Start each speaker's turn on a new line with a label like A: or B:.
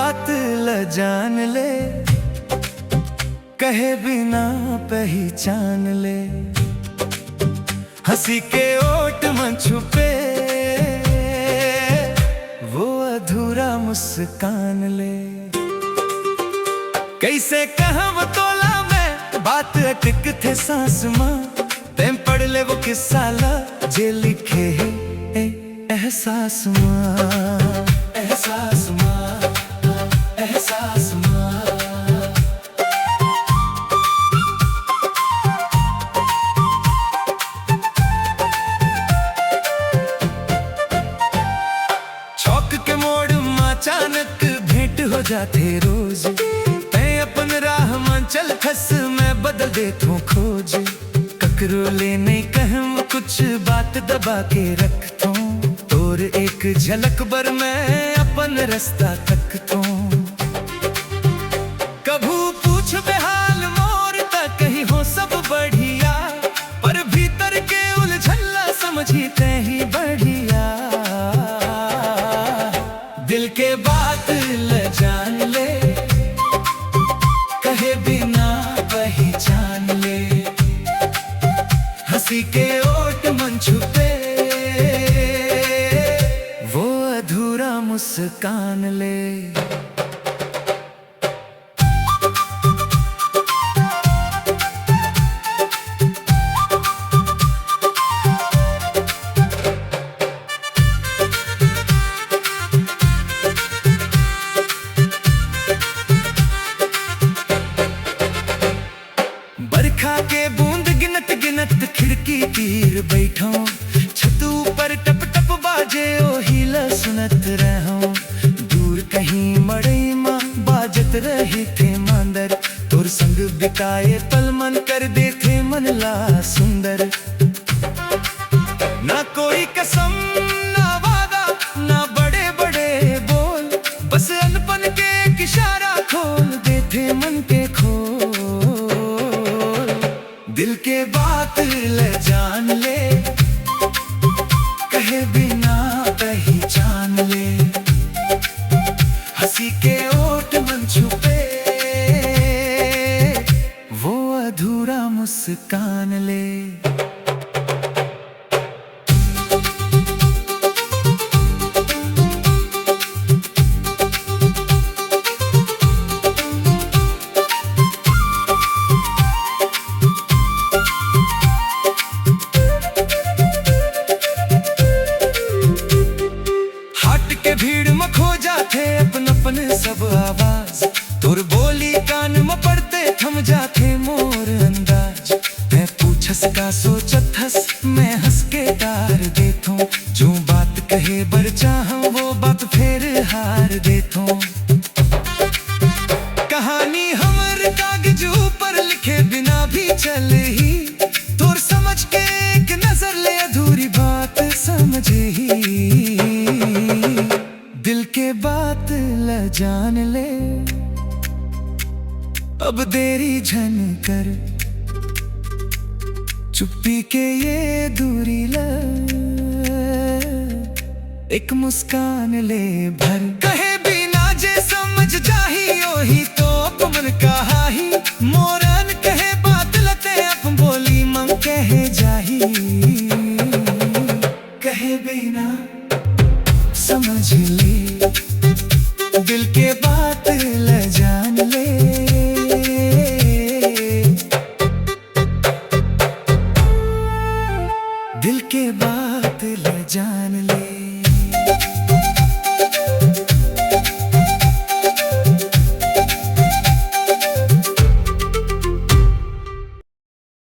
A: बात ल जान ले, कहे बिना पहचान ले। हंसी के ओट मन छुपे, वो अधूरा मुस्कान ले। कैसे कहम तोला मैं बात अटक थे सांस मां, तेम पढ़ ले वो किस्सा ला जे लिखे है एहसास मां। एहसास मां, एहसास मां। चौक के मोड़ मां अचानक भेंट हो जाते रोज, मैं अपन राह मन चल खस मैं बदल देता खोज। ककरो ले नहीं कहम कुछ बात दबा के रखता, और एक झलक बर मैं अपन रास्ता तकता। कभू पूछ बेहाल मोर तक कहीं हो सब बढ़िया, पर भीतर के उलझला समझते ही बढ़िया। दिल के बात ल जान ले, कहे बिना पहचान ले। हंसी के ओट मन छुपे, वो अधूरा मुस्कान ले। बरखा के बूंद गिनत गिनत खिड़की तीर बैठा, छत ऊपर टप टप बाजे ओ हिला सुनत रहूं। दूर कहीं मड़ई मां बाजत रही थे मांदर, तोर संग बिताए पल मन कर देखे मन ला सुंदर। ना कोई कसम ना वादा ना बड़े बड़े बोल, बस अनपन के एक इशारा खोल देते मन के खोल। दिल के बात ल जान ले, कहे बिना पहचान ले। हंसी के ओट मन छुपे, वो अधूरा मुस्कान ले। भीड़ में खो जाते अपन अपन सब आवाज, तोर बोली कान में पड़ते थम जाते मोर अंदाज। मैं पूछस का सोचत हस मैं हंस के डार देता, जो बात कहे बर चाहूं वो बात फिर हार देता। कहानी हमर कागज ऊपर लिखे बिना भी चल ही, तोर समझ के एक नजर ले अधूरी बात समझ ही। दिल के बात ल जान ले, अब देरी झन कर। चुप्पी के ये दूरी ल, एक मुस्कान ले भर। कहे बिना जे समझ जाही ओही तो तुमन कहा ही, मोरन कहे बात लते अपन बोली मन कहे जाही। कहे बिना समझ ले, दिल के बात ल जान ले। दिल के बात ल जान ले।